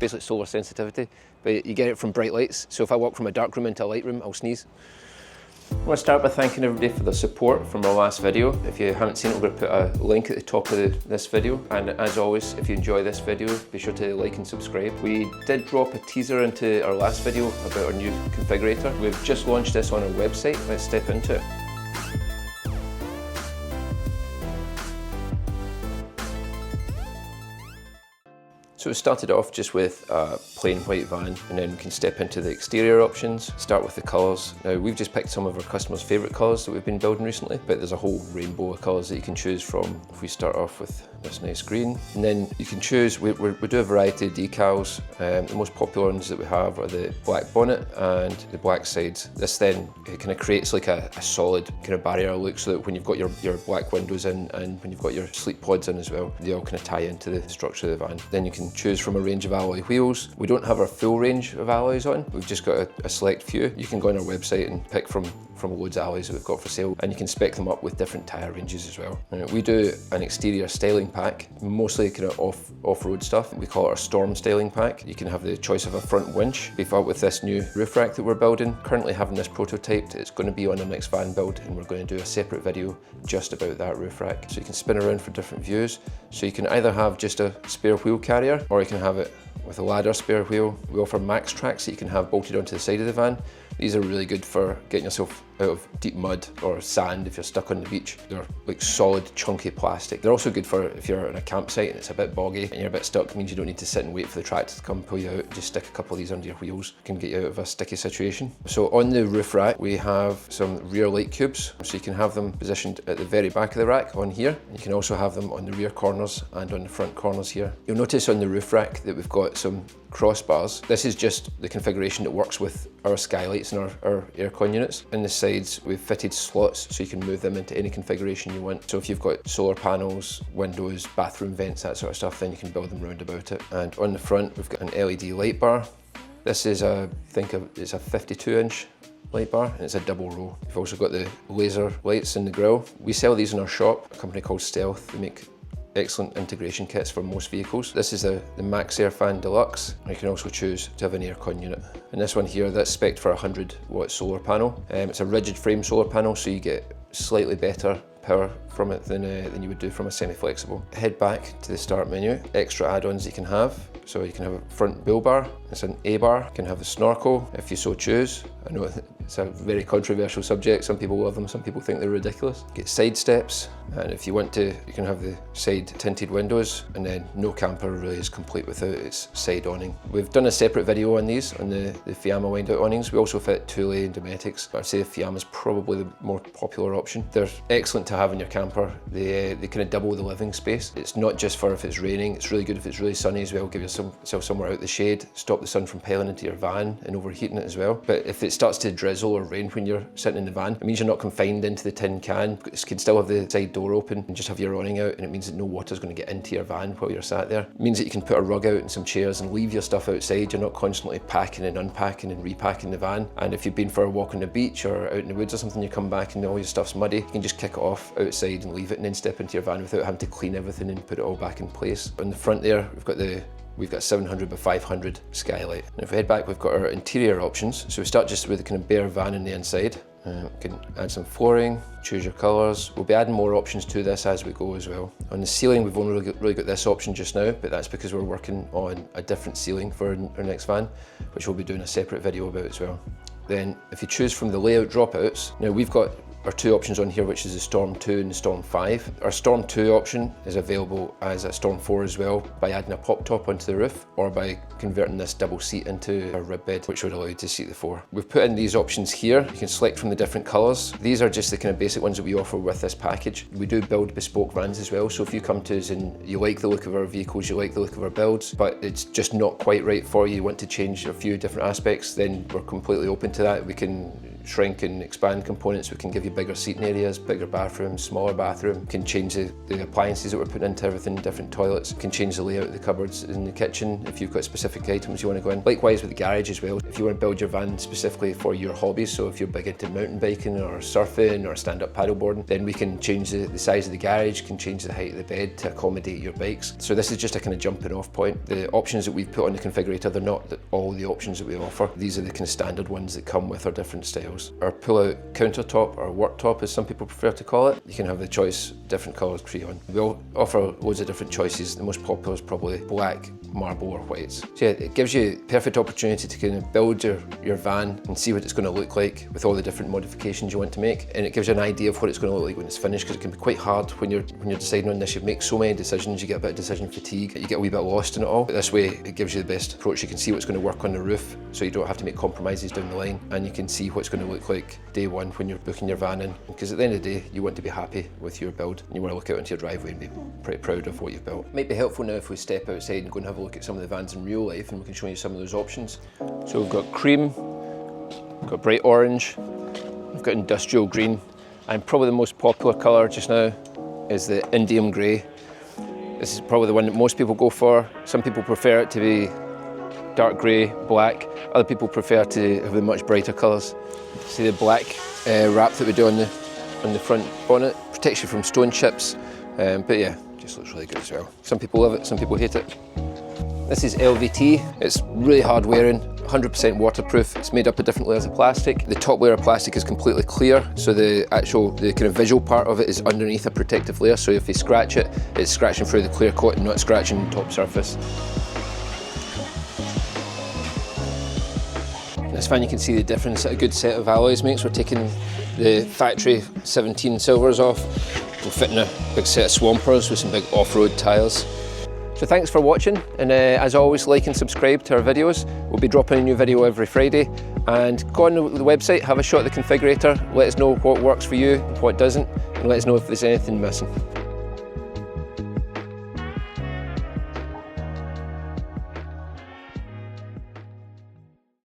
basically solar sensitivity, but you get it from bright lights. So if I walk from a dark room into a light room, I'll sneeze. I want to start by thanking everybody for the support from our last video. If you haven't seen it, we're going to put a link at the top of this video. And as always, if you enjoy this video, be sure to like and subscribe. We did drop a teaser into our last video about our new configurator. We've just launched this on our website. Let's step into it. So we started off just with a plain white van, and then we can step into the exterior options, start with the colours. Now we've just picked some of our customers' favourite colours that we've been building recently, but there's a whole rainbow of colours that you can choose from. If we start off with this nice green, and then you can choose, we do a variety of decals. The most popular ones that we have are the black bonnet and the black sides. This then kind of creates like a solid kind of barrier look, so that when you've got your black windows in and when you've got your sleep pods in as well, they all kind of tie into the structure of the van. Then you can choose from a range of alloy wheels. We don't have our full range of alloys on. We've just got a select few. You can go on our website and pick from loads of alloys that we've got for sale, and you can spec them up with different tyre ranges as well. We do an exterior styling pack, mostly kind of off-road stuff. We call it our storm styling pack. You can have the choice of a front winch, beef up with this new roof rack that we're building. Currently having this prototyped. It's going to be on our next van build, and we're going to do a separate video just about that roof rack. So you can spin around for different views. So you can either have just a spare wheel carrier, or you can have it with a ladder spare wheel. We offer max tracks that you can have bolted onto the side of the van. These are really good for getting yourself out of deep mud or sand if you're stuck on the beach. They're like solid, chunky plastic. They're also good for if you're on a campsite and it's a bit boggy and you're a bit stuck. It means you don't need to sit and wait for the tractor to come pull you out. Just stick a couple of these under your wheels. It can get you out of a sticky situation. So on the roof rack, we have some rear light cubes. So you can have them positioned at the very back of the rack on here. You can also have them on the rear corners and on the front corners here. You'll notice on the roof rack that we've got some crossbars. This is just the configuration that works with our skylights and our aircon units. In the sides, we've fitted slots so you can move them into any configuration you want. So if you've got solar panels, windows, bathroom vents, that sort of stuff, then you can build them round about it. And on the front, we've got an LED light bar. This is it's a 52-inch light bar, and it's a double row. We've also got the laser lights in the grille. We sell these in our shop, a company called Stealth. They make excellent integration kits for most vehicles. This is the Max Air Fan Deluxe. You can also choose to have an aircon unit. And this one here, that's spec'd for a 100-watt solar panel. It's a rigid frame solar panel, so you get slightly better power from it than you would do from a semi-flexible. Head back to the start menu. Extra add-ons you can have. So you can have a front bill bar, it's an A bar. You can have the snorkel if you so choose. I know it's a very controversial subject. Some people love them, some people think they're ridiculous. Get side steps, and if you want to, you can have the side tinted windows, and then no camper really is complete without its side awning. We've done a separate video on these, on the Fiamma wind-out awnings. We also fit Thule and Dometics, but I'd say the Fiamma is probably the more popular option. They're excellent to have in your camper. They kind of double the living space. It's not just for if it's raining, it's really good if it's really sunny as well. Give yourself somewhere out the shade, stop the sun from piling into your van and overheating it as well. But if it starts to drizzle or rain when you're sitting in the van, it means you're not confined into the tin can. You can still have the side door open and just have your awning out, and it means that no water's going to get into your van while you're sat there. It means that you can put a rug out and some chairs and leave your stuff outside. You're not constantly packing and unpacking and repacking the van. And if you've been for a walk on the beach or out in the woods or something, you come back and all your stuff's muddy, you can just kick it off outside and leave it and then step into your van without having to clean everything and put it all back in place. On the front there, we've got 700 by 500 skylight. And if we head back, we've got our interior options. So we start just with the kind of bare van on the inside. We can add some flooring, choose your colours. We'll be adding more options to this as we go as well. On the ceiling, we've only really got this option just now, but that's because we're working on a different ceiling for our next van, which we'll be doing a separate video about as well. Then if you choose from the layout dropouts, now we've got our two options on here, which is the Storm 2 and the Storm 5. Our Storm 2 option is available as a Storm 4 as well, by adding a pop top onto the roof, or by converting this double seat into a rib bed, which would allow you to seat the four. We've put in these options here. You can select from the different colours. These are just the kind of basic ones that we offer with this package. We do build bespoke vans as well, so if you come to us and you like the look of our vehicles, you like the look of our builds, but it's just not quite right for you, you want to change a few different aspects, then we're completely open to that. We can shrink and expand components. We can give you you bigger seating areas, bigger bathroom, smaller bathroom. Can change the appliances that we're putting into everything, different toilets. Can change the layout of the cupboards in the kitchen if you've got specific items you want to go in. Likewise with the garage as well. If you want to build your van specifically for your hobbies, so if you're big into mountain biking or surfing or stand-up paddleboarding, then we can change the size of the garage, can change the height of the bed to accommodate your bikes. So this is just a kind of jumping off point. The options that we've put on the configurator, they're not all the options that we offer. These are the kind of standard ones that come with our different styles. Our pull-out countertop, or worktop as some people prefer to call it, you can have the choice, different colours crayon. We all offer loads of different choices. The most popular is probably black, marble or whites. So yeah, it gives you perfect opportunity to kind of build your van and see what it's going to look like with all the different modifications you want to make, and it gives you an idea of what it's going to look like when it's finished, because it can be quite hard when you're deciding on this. You make so many decisions, you get a bit of decision fatigue, you get a wee bit lost in it all. But this way it gives you the best approach. You can see what's going to work on the roof, so you don't have to make compromises down the line, and you can see what's going to look like day one when you're booking your van in, because at the end of the day you want to be happy with your build and you want to look out into your driveway and be pretty proud of what you've built. It might be helpful now if we step outside and go and have a look at some of the vans in real life, and we can show you some of those options. So we've got cream, we've got bright orange, we've got industrial green, and probably the most popular colour just now is the indium grey. This is probably the one that most people go for. Some people prefer it to be dark grey, black. Other people prefer to have the much brighter colours. See the black wrap that we do on the front bonnet, protects you from stone chips, but yeah, just looks really good as well. Some people love it, some people hate it. This is LVT. It's really hard wearing, 100% waterproof. It's made up of different layers of plastic. The top layer of plastic is completely clear, so the kind of visual part of it is underneath a protective layer, so if you scratch it, it's scratching through the clear coat and not scratching the top surface. This fan, you can see the difference that a good set of alloys makes. We're taking the factory 17 silvers off. We're fitting a big set of swampers with some big off-road tyres. So thanks for watching, and as always, like and subscribe to our videos. We'll be dropping a new video every Friday, and go on the website, have a shot at the configurator, let us know what works for you, what doesn't, and let us know if there's anything missing.